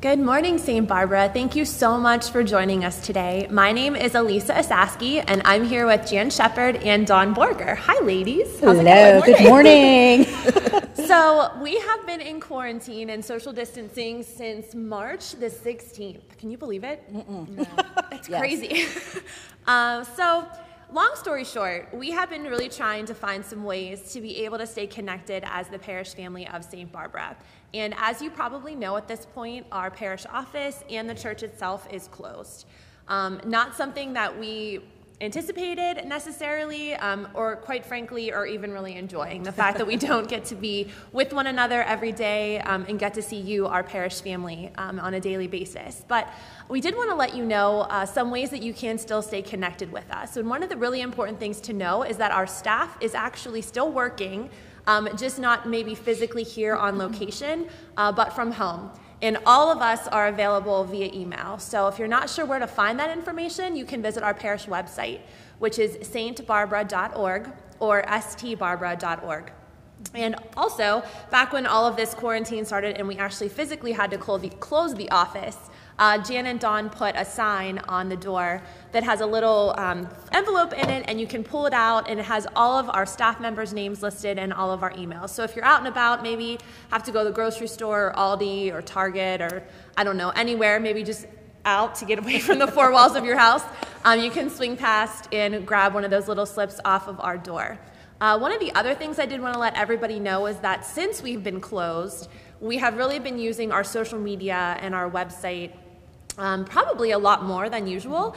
Good morning, St. Barbara. Thank you so much for joining us today. My name is Elisa Esasky, and I'm here with Jan Shepherd and Dawn Borger. Hi, ladies. How's it going? Good morning. So we have been in quarantine and social distancing since March the 16th. Can you believe it? No. It's crazy. So long story short, we have been really trying to find some ways to be able to stay connected as the parish family of St. Barbara. And as you probably know at this point, our parish office and the church itself is closed. Not something that we anticipated necessarily, or quite frankly, or even really enjoying. The fact that we don't get to be with one another every day and get to see you, our parish family, on a daily basis. But we did want to let you know some ways that you can still stay connected with us. And one of the really important things to know is that our staff is actually still working, just not maybe physically here on location, but from home. And all of us are available via email. So if you're not sure where to find that information, you can visit our parish website, which is stbarbara.org or stbarbara.org. And also, back when all of this quarantine started and we actually physically had to close the office, Jan and Dawn put a sign on the door that has a little envelope in it, and you can pull it out, and it has all of our staff members' names listed and all of our emails. So if you're out and about, maybe have to go to the grocery store or Aldi or Target or, I don't know, anywhere, maybe just out to get away from the four walls of your house, you can swing past and grab one of those little slips off of our door. One of the other things I did want to let everybody know is that since we've been closed, we have really been using our social media and our website probably a lot more than usual,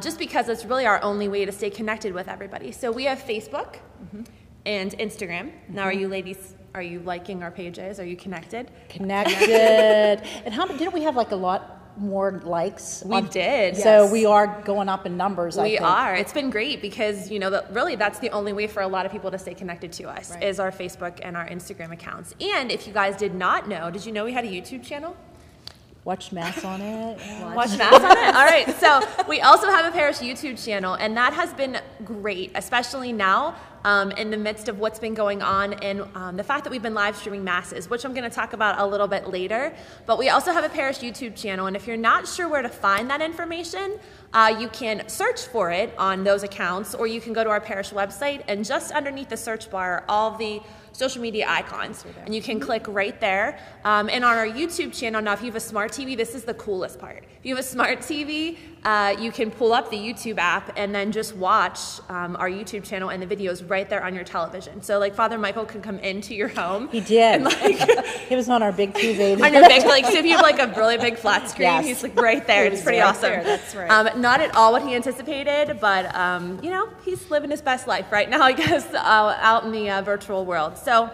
just because it's really our only way to stay connected with everybody. So we have Facebook and Instagram. Now, are you ladies, are you liking our pages? Are you connected? Connected. And didn't we have like a lot more likes? We did. So yes. We are going up in numbers, I think. We are. It's been great because, you know, really that's the only way for a lot of people to stay connected to us, right, is our Facebook and our Instagram accounts. And if you guys did not know, did you know we had a YouTube channel? Watch Mass on it. Watch Mass on it. All right. So we also have a parish YouTube channel, and that has been great, especially now in the midst of what's been going on and the fact that we've been live streaming masses, which I'm going to talk about a little bit later. But we also have a parish YouTube channel, and if you're not sure where to find that information, you can search for it on those accounts, or you can go to our parish website, and just underneath the search bar are all the social media icons, and you can click right there. And on our YouTube channel, now if you have a smart TV, this is the coolest part. If you have a smart TV, you can pull up the YouTube app and then just watch our YouTube channel and the videos right there on your television. So like Father Michael could come into your home. He did. And like, he was on our big TV. On your big, like, so if you have like a really big flat screen, yes, he's like right there. It's pretty awesome. There. That's right. Not at all what he anticipated, but you know, he's living his best life right now, I guess, out in the virtual world. So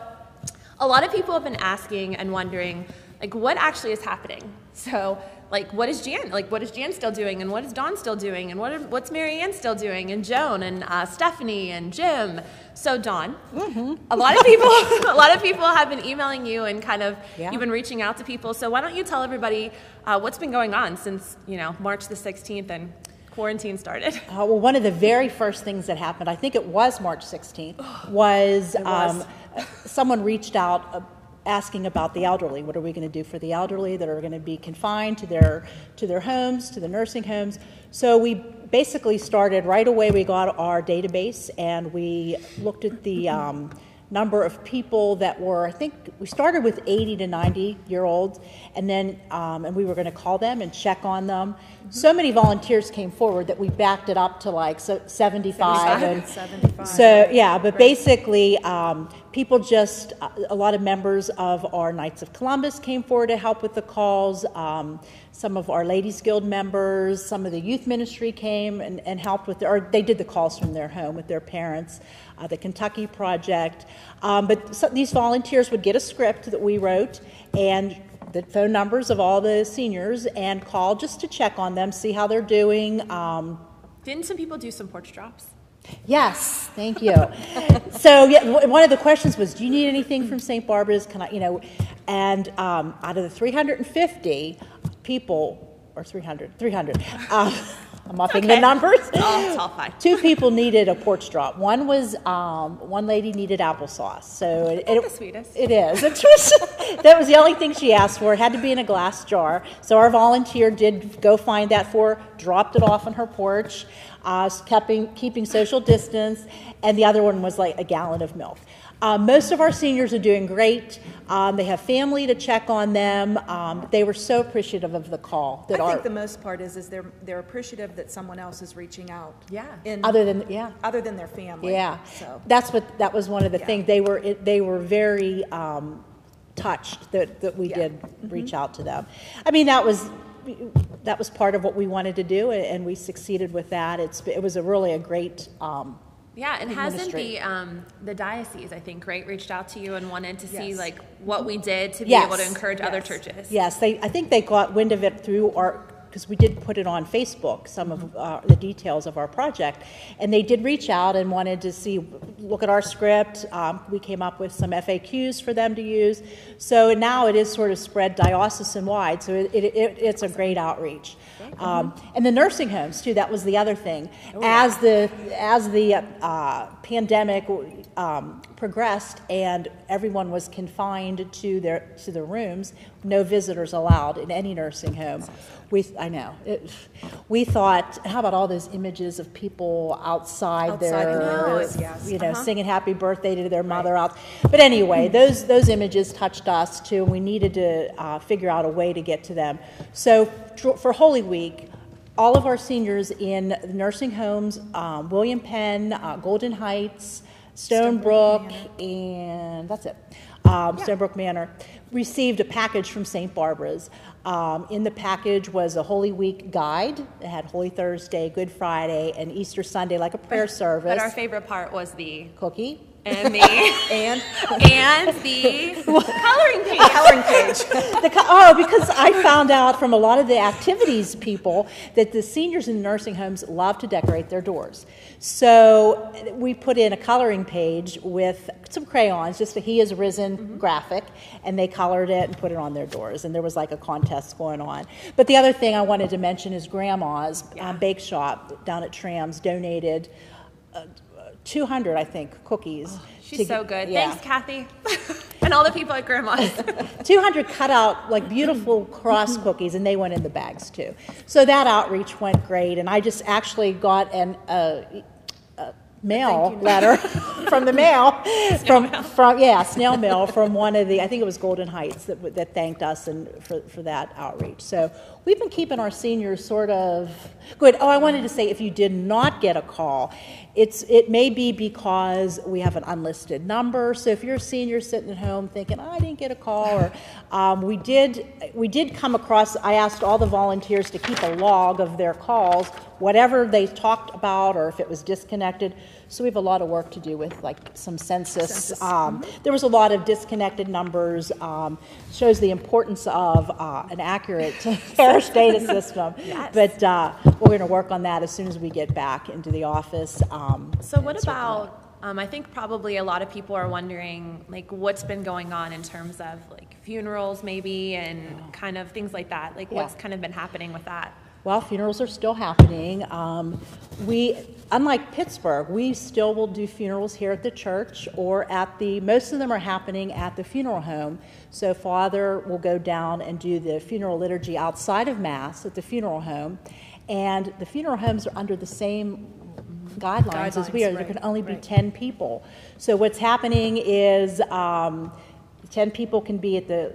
a lot of people have been asking and wondering, like, what actually is happening? So, like, what is Jan still doing, and what is Dawn still doing, and what's Mary Ann still doing, and Joan, and Stephanie, and Jim. So, Dawn, a lot of people have been emailing you and kind of you've been reaching out to people. So, why don't you tell everybody what's been going on since March the 16th and quarantine started? Well, one of the very first things that happened, I think it was March 16th, was someone reached out asking about the elderly. What are we going to do for the elderly that are going to be confined to their homes, to the nursing homes? So we basically started right away. We got our database and we looked at the number of people that were, I think we started with 80 to 90-year-olds, and then and we were going to call them and check on them. So many volunteers came forward that we backed it up to like 75. 75. So yeah, but basically people just, a lot of members of our Knights of Columbus came forward to help with the calls. Some of our Ladies Guild members, some of the youth ministry came and helped with, or they did the calls from their home with their parents. The Kentucky Project. These volunteers would get a script that we wrote and the phone numbers of all the seniors and call just to check on them, see how they're doing. Didn't some people do some porch drops? Yes, thank you. So yeah, one of the questions was, do you need anything from St. Barbara's? Can I, and out of the 350 people, or 300, I'm upping the numbers. It's all fine. 2 people needed a porch drop. One lady needed applesauce. So the sweetest. It is. That was the only thing she asked for. It had to be in a glass jar. So our volunteer did go find that for her, dropped it off on her porch, keeping social distance, and the other one was like a gallon of milk. Most of our seniors are doing great. They have family to check on them. They were so appreciative of the call. I think the most part is they're appreciative that someone else is reaching out. Yeah. Other than their family. Yeah. So That was one of the things. They were very touched that we did reach out to them. I mean, that was part of what we wanted to do, and we succeeded with that. It was really a great. And hasn't the diocese, I think, right, reached out to you and wanted to see like what we did to be able to encourage other churches? Yes, I think they got wind of it through because we did put it on Facebook, some of the details of our project, and they did reach out and wanted to look at our script. We came up with some FAQs for them to use. So now it is sort of spread diocesan-wide, so it's a great outreach. And the nursing homes, too, that was the other thing. As the pandemic progressed and everyone was confined to their rooms, no visitors allowed in any nursing home. We thought, how about all those images of people outside there, singing happy birthday to their mother out. But anyway, those images touched us too, and we needed to figure out a way to get to them. So for Holy Week, all of our seniors in nursing homes, William Penn, Golden Heights, Stonebrook, and that's it. Stonebrook Manor, received a package from St. Barbara's. In the package was a Holy Week guide. It had Holy Thursday, Good Friday, and Easter Sunday, like a prayer service. But our favorite part was the cookie. And the coloring page. Because I found out from a lot of the activities people that the seniors in nursing homes love to decorate their doors. So we put in a coloring page with some crayons, just a He is Risen graphic, and they colored it and put it on their doors. And there was like a contest going on. But the other thing I wanted to mention is Grandma's Bake Shop down at Tram's donated 200, I think, cookies. She's so good. Thanks, Kathy. And all the people at Grandma's. 200 cut out, like, beautiful cross cookies, and they went in the bags, too. So that outreach went great, and I just actually got a mail letter from the mail, snail mail from one of I think it was Golden Heights that thanked us for that outreach. So we've been keeping our seniors sort of good. Oh, I wanted to say, if you did not get a call, it may be because we have an unlisted number. So if you're a senior sitting at home thinking, I didn't get a call, or we did come across, I asked all the volunteers to keep a log of their calls, whatever they talked about, or if it was disconnected. So we have a lot of work to do with, like, some census. There was a lot of disconnected numbers. Shows the importance of an accurate parish data system. Yes. But we're going to work on that as soon as we get back into the office. So what about, I think probably a lot of people are wondering, like, what's been going on in terms of, like, funerals maybe and kind of things like that. Like, what's kind of been happening with that? Well, funerals are still happening. Unlike Pittsburgh, we still will do funerals here at the church or most of them are happening at the funeral home. So Father will go down and do the funeral liturgy outside of Mass at the funeral home. And the funeral homes are under the same guidelines as we are. There can only be 10 people. So what's happening is 10 people can be at the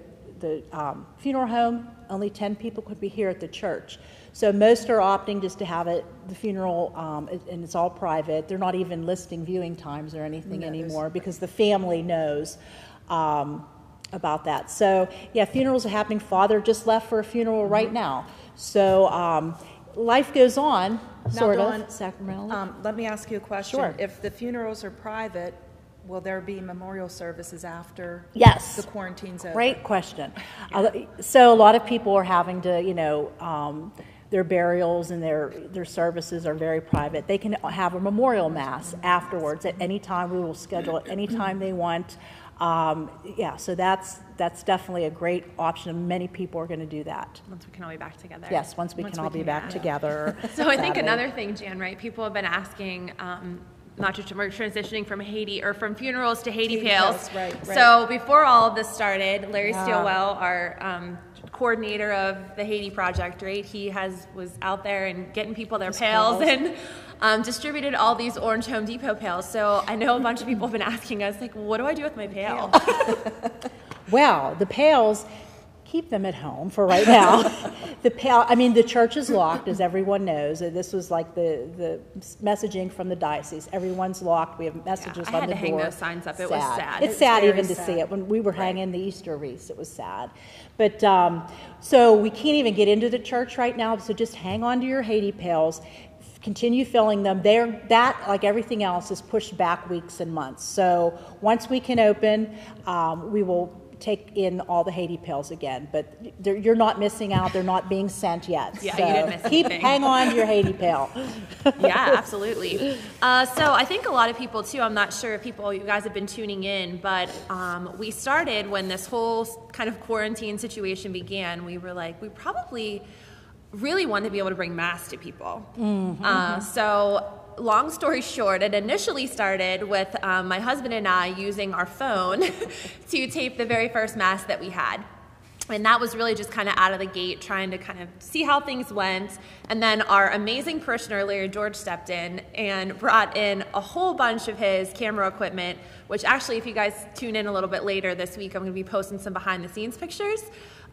funeral home, only 10 people could be here at the church. So most are opting just to have the funeral, and it's all private. They're not even listing viewing times or anything anymore because the family knows about that. So yeah, funerals are happening. Father just left for a funeral right now. So life goes on, sort of, sacramentally. Let me ask you a question. Sure. If the funerals are private, will there be memorial services after Yes. the quarantine's over? Great question. So a lot of people are having to, their burials and their services are very private. They can have a memorial mass afterwards at any time. We will schedule it any time they want. Yeah, so that's definitely a great option. Many people are going to do that. Once we can all be back together. Yes, once we can all be back together. So I think another thing, Jan, right? People have been asking, not just we're transitioning from Haiti or from funerals to Haiti pails. Right. So before all of this started, Larry Steelwell, our coordinator of the Haiti project, right? He was out there and getting people their pails and distributed all these orange Home Depot pails. So I know a bunch of people have been asking us, like, what do I do with my pail? Well, the pails, keep them at home for right now. The church is locked, as everyone knows. This was like the messaging from the diocese. Everyone's locked. We have messages on the door. I had to hang those signs up. It was sad. It's sad even to see it. When we were hanging the Easter wreaths, it was sad. But so we can't even get into the church right now. So just hang on to your Haiti pails. Continue filling them. That, like everything else, is pushed back weeks and months. So once we can open, we will take in all the Haiti pails again, but you're not missing out. They're not being sent yet. Yeah, so you didn't miss anything. Hang on to your Haiti pail. Yeah, absolutely. So I think a lot of people too, I'm not sure if you guys have been tuning in, but we started when this whole kind of quarantine situation began, we were like, we probably really want to be able to bring Mass to people. Mm-hmm. So long story short, it initially started with my husband and I using our phone to tape the very first Mass that we had. And that was really just kind of out of the gate, trying to kind of see how things went. And then our amazing parishioner, Larry George, stepped in and brought in a whole bunch of his camera equipment, which actually, if you guys tune in a little bit later this week, I'm going to be posting some behind-the-scenes pictures.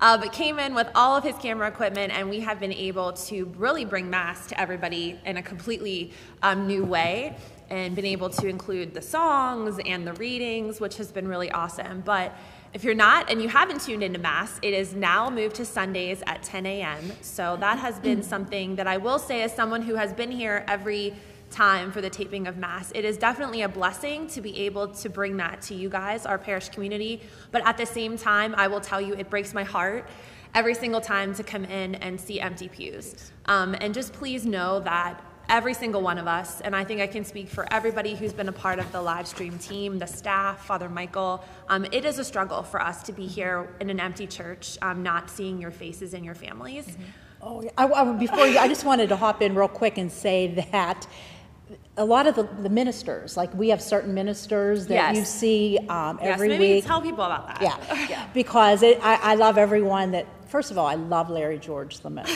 But came in with all of his camera equipment, and we have been able to really bring Mass to everybody in a completely new way, and been able to include the songs and the readings, which has been really awesome. But if you're not, and you haven't tuned into Mass, it is now moved to Sundays at 10 a.m. So that has been something that I will say, as someone who has been here every time for the taping of Mass, it is definitely a blessing to be able to bring that to you guys, our parish community. But at the same time, I will tell you, it breaks my heart every single time to come in and see empty pews. And just please know that every single one of us, and I think I can speak for everybody who's been a part of the live stream team, the staff, Father Michael, it is a struggle for us to be here in an empty church, not seeing your faces and your families. Mm-hmm. Oh, I just wanted to hop in real quick and say that a lot of the ministers, like we have certain ministers that you see every week. Maybe tell people about that. Yeah. Because I love everyone that, first of all, I love Larry George the most.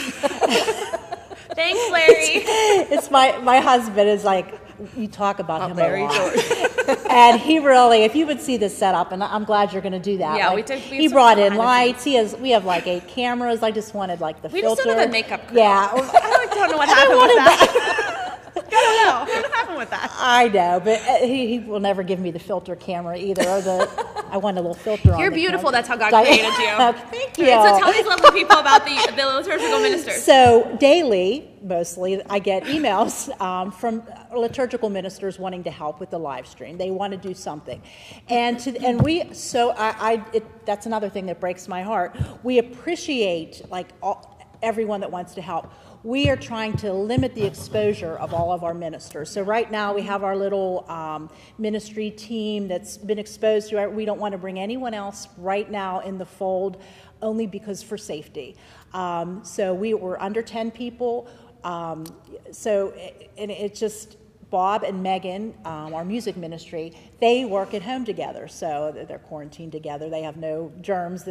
Thanks, Larry. It's my husband is like, you talk about him Larry a lot. George. And he really, if you would see the setup, and I'm glad you're going to do that. Yeah, like, we brought in lights. We have like 8 cameras. I just wanted like the we filter. We just don't have a makeup crew. Yeah. I don't know what happened with that. I don't know. What happened with that? I know, but he will never give me the filter camera either. Or I want a little filter on. You're beautiful. That's how God created you. Thank you. So tell these lovely people about the liturgical ministers. So daily, mostly, I get emails from liturgical ministers wanting to help with the live stream. They want to do something, that's another thing that breaks my heart. We appreciate everyone that wants to help. We are trying to limit the exposure of all of our ministers. So right now we have our little ministry team that's been exposed to it. We don't want to bring anyone else right now in the fold, only because for safety. So we're under 10 people. It's just Bob and Megan, our music ministry, they work at home together. So they're quarantined together. They have no germs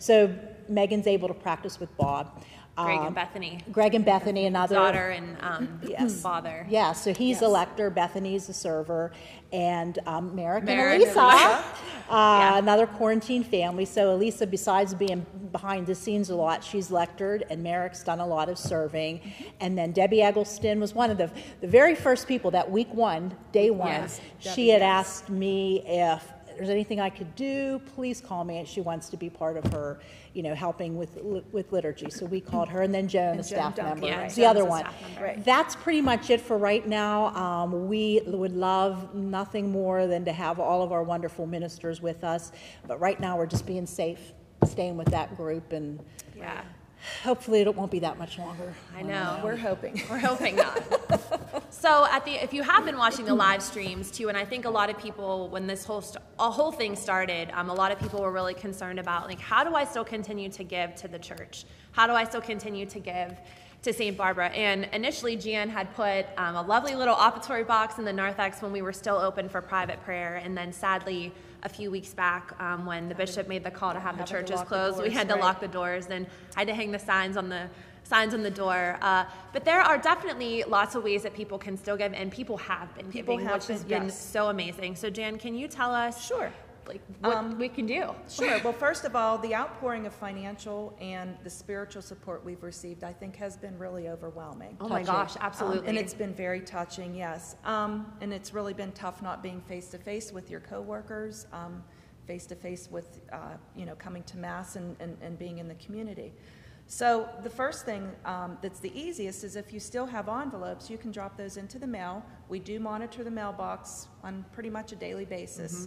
so Megan's able to practice with Bob. Greg and Bethany. Greg and Bethany, another daughter and father. Yeah, so he's a lector, Bethany's a server, and Merrick and Elisa, another quarantine family. So Elisa, besides being behind the scenes a lot, she's lectured, and Merrick's done a lot of serving. And then Debbie Eggleston was one of the very first people that week one, day one, yes, she had asked me if there's anything I could do, please call me. And she wants to be part of her, helping with liturgy. So we called her, and then Joan, a staff member, right. the other one. Right. That's pretty much it for right now. We would love nothing more than to have all of our wonderful ministers with us. But right now we're just being safe, staying with that group, and Hopefully it won't be that much longer. I know. We're hoping. We're hoping not. So if you have been watching the live streams too, and I think a lot of people, when this whole thing started, a lot of people were really concerned about, like, how do I still continue to give to the church? How do I still continue to give to St. Barbara? And initially, Jan had put a lovely little offertory box in the narthex when we were still open for private prayer, and then sadly, a few weeks back, when the bishop made the call to have the churches closed, we had to lock the doors and had to hang the signs on the door. But there are definitely lots of ways that people can still give, and people have been giving, which has been so amazing. So Jan, can you tell us what we can do? Sure. Well, first of all, the outpouring of financial and the spiritual support we've received, I think, has been really overwhelming. Oh my gosh, absolutely. And it's been very touching, yes. And it's really been tough not being face-to-face with your coworkers, face-to-face with, coming to Mass and being in the community. So the first thing that's the easiest is if you still have envelopes, you can drop those into the mail. We do monitor the mailbox on pretty much a daily basis.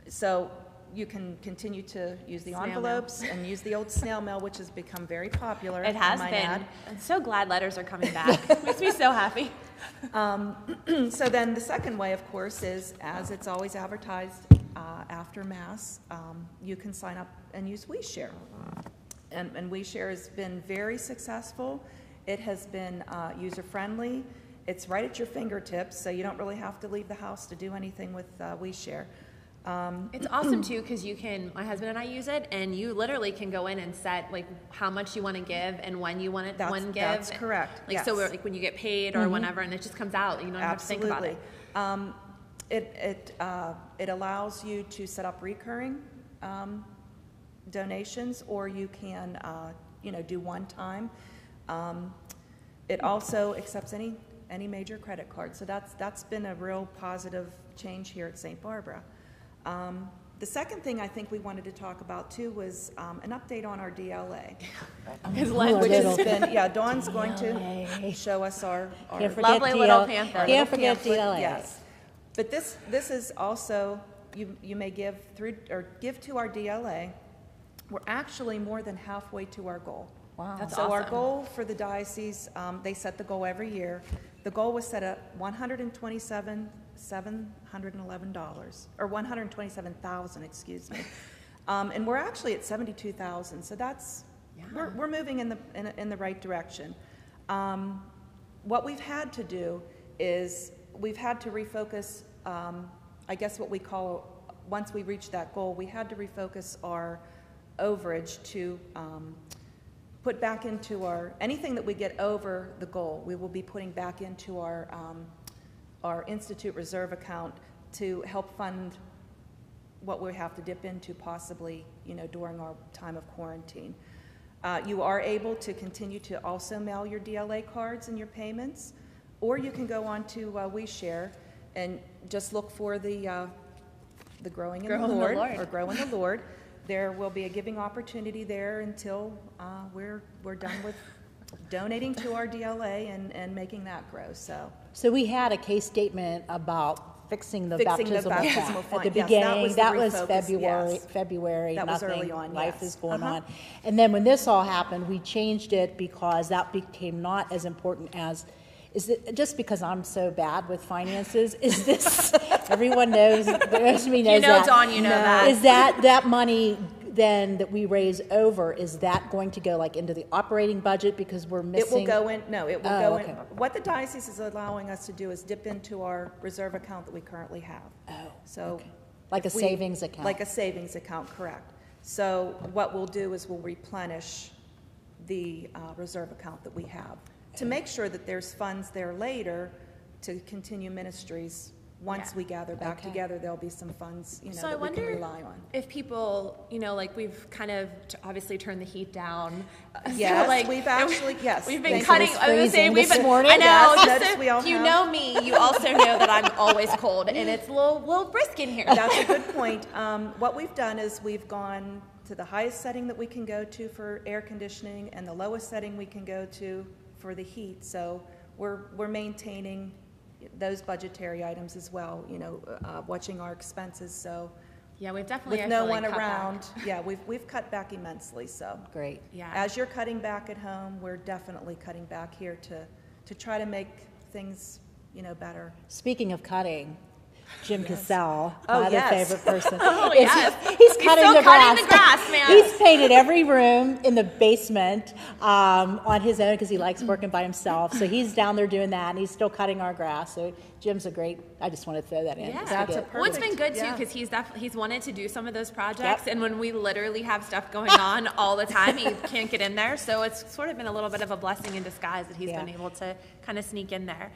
So you can continue to use the envelopes and use the old snail mail, which has become very popular. It has been. I'm so glad letters are coming back. Makes me so happy. So then the second way, of course, is as it's always advertised after Mass, you can sign up and use WeShare. And WeShare has been very successful. It has been user-friendly. It's right at your fingertips, so you don't really have to leave the house to do anything with WeShare. It's awesome too, because my husband and I use it, and you literally can go in and set like how much you want to give and when you want it. Give. That's correct. Like so, like when you get paid or whenever, and it just comes out. You don't have to think about it. It allows you to set up recurring donations, or you can do one time. It also accepts any major credit card, so that's been a real positive change here at St. Barbara. The second thing I think we wanted to talk about too was an update on our DLA. Which has been, Dawn's going to show us our lovely little pamphlet. Can't forget DLA. Yes. But this is also, you may give to our DLA. We're actually more than halfway to our goal. Wow. That's so awesome. Our goal for the diocese, they set the goal every year. The goal was set at $127,711, or $127,000, excuse me. And we're actually at $72,000. So that's we're moving in the right direction. What we've had to do is we've had to refocus. I guess what we call, once we reach that goal, we had to refocus our overage to put back into anything that we get over the goal, we will be putting back into our Institute reserve account to help fund what we have to dip into possibly, during our time of quarantine. You are able to continue to also mail your DLA cards and your payments, or you can go on to WeShare and just look for the Growing in the Lord, or Grow in the Lord. There will be a giving opportunity there until we're done with donating to our DLA and making that grow. So we had a case statement about fixing the baptismal font at the beginning. Yes, that was February. February. That was early on. Life is going on. And then when this all happened, we changed it because that became not as important as. Is it just because I'm so bad with finances? Is this everyone knows me knows that? Dawn, you know that. Is that money then that we raise over, is that going to go like into the operating budget because we're missing? It will go in. No, it will go okay. in. What the diocese is allowing us to do is dip into our reserve account that we currently have. So okay. Like a savings account. Like a savings account, correct. So what we'll do is we'll replenish the reserve account that we have to make sure that there's funds there later to continue ministries. Once we gather back together, there'll be some funds, so that we can rely on. If people, like we've kind of obviously turned the heat down. Yes, so like, we've actually, yes. We've been cutting, I was saying, this morning. I know, yes, we all you have. know me, you also know that I'm always cold, and it's a little brisk in here. That's a good point. What we've done is we've gone to the highest setting that we can go to for air conditioning and the lowest setting we can go to for the heat. So we're maintaining those budgetary items as well, watching our expenses. So Yeah, we've definitely, with no one around. Yeah, we've cut back immensely. So Great. Yeah. as you're cutting back at home, we're definitely cutting back here to try to make things, better. Speaking of cutting, Jim Yes. Cassell, Oh, my other yes. favorite person. Oh, is- yes. He's cutting still the cutting grass. the grass, man. He's painted every room in the basement on his own because he likes working by himself. So he's down there doing that, and he's still cutting our grass. So Jim's a great. I just want to throw that in. Yeah, That's a well, it's been good too Yeah. because he's wanted to do some of those projects, Yep. and when we literally have stuff going on all the time, he can't get in there. So it's sort of been a little bit of a blessing in disguise that he's Yeah. been able to kind of sneak in there.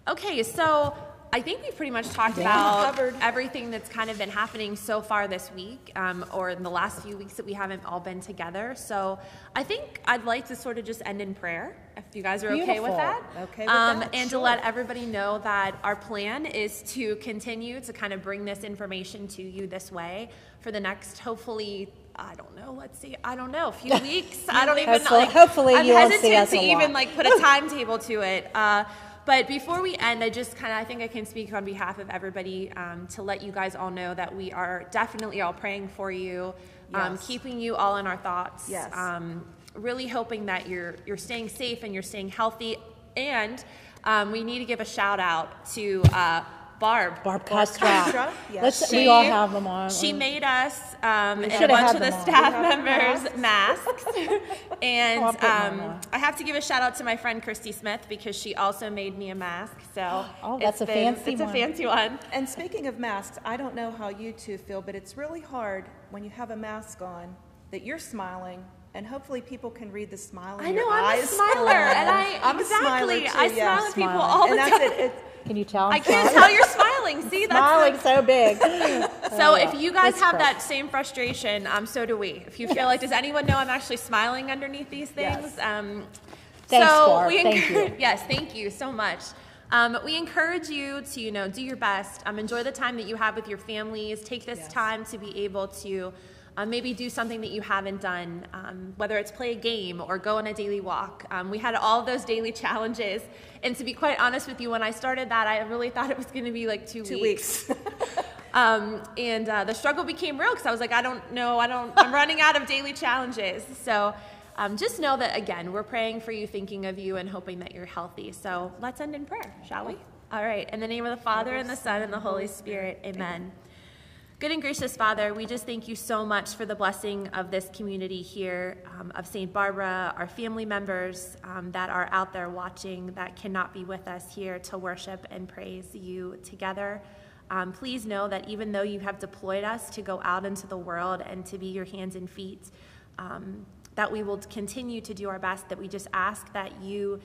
Okay, so I think we've pretty much talked Yeah. about Covered. everything that's kind of been happening so far this week, or in the last few weeks that we haven't all been together. So I think I'd like to sort of just end in prayer, if you guys are okay with Beautiful. that. Okay with that, And to sure. let everybody know that our plan is to continue to kind of bring this information to you this way for the next, hopefully, I don't know, a few weeks. I don't even know. Hopefully I'm you won't see hesitant us to a even lot. put a timetable to it. But before we end, I think I can speak on behalf of everybody to let you guys all know that we are definitely all praying for you, Yes. keeping you all in our thoughts. Yes. Really hoping that you're staying safe and you're staying healthy. And we need to give a shout out to Barb. Barb Castro. Yes. We all have them on. She made us and a should have bunch had of the them on. staff We have members masks. And I'll put mine on. I have to give a shout out to my friend Christy Smith because she also made me a mask. So Oh, that's a fancy it's one. a fancy one. And speaking of masks, I don't know how you two feel, but it's really hard when you have a mask on that you're smiling, and hopefully people can read the smile in I your know, I'm a eyes. smiler, and I'm a smiler exactly, too, I yeah. smile at people Smiling. all the And time. that's it. Can you tell? I can't tell you're smiling. See, that's Smiling so big. So if you guys Let's have pray. that same frustration, so do we. If you feel like, does anyone know I'm actually smiling underneath these things? Yes. Thanks, So Barb. we Thank you. Yes, thank you so much. We encourage you to, do your best. Enjoy the time that you have with your families. Take this Yes. time to be able to maybe do something that you haven't done, whether it's play a game or go on a daily walk. We had all of those daily challenges. And to be quite honest with you, when I started that, I really thought it was going to be like 2 weeks. And the struggle became real because I was like, I don't know, I'm running out of daily challenges. So just know that, again, we're praying for you, thinking of you, and hoping that you're healthy. So let's end in prayer, shall we? All right. In the name of the Father, and the Son, and the Holy Spirit, amen. Good and gracious Father, we just thank you so much for the blessing of this community here, of St. Barbara, our family members that are out there watching that cannot be with us here to worship and praise you together. Please know that even though you have deployed us to go out into the world and to be your hands and feet, that we will continue to do our best, that we just ask that you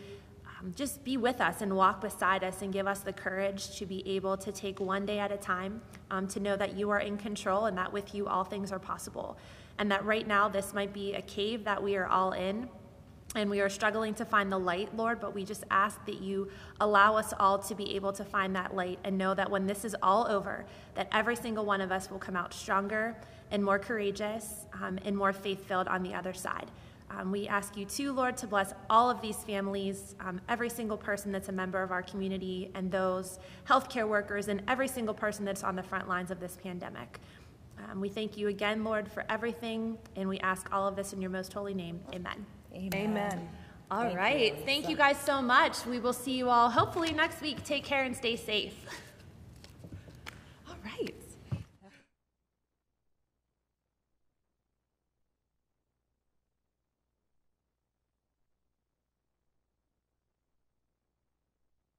just be with us and walk beside us and give us the courage to be able to take one day at a time, to know that you are in control and that with you all things are possible. And that right now this might be a cave that we are all in and we are struggling to find the light, Lord, but we just ask that you allow us all to be able to find that light and know that when this is all over, that every single one of us will come out stronger and more courageous and more faith-filled on the other side. We ask you too, Lord, to bless all of these families, every single person that's a member of our community, and those healthcare workers, and every single person that's on the front lines of this pandemic. We thank you again, Lord, for everything, and we ask all of this in your most holy name. Amen. Amen. All right. Thank you guys so much. We will see you all hopefully next week. Take care and stay safe.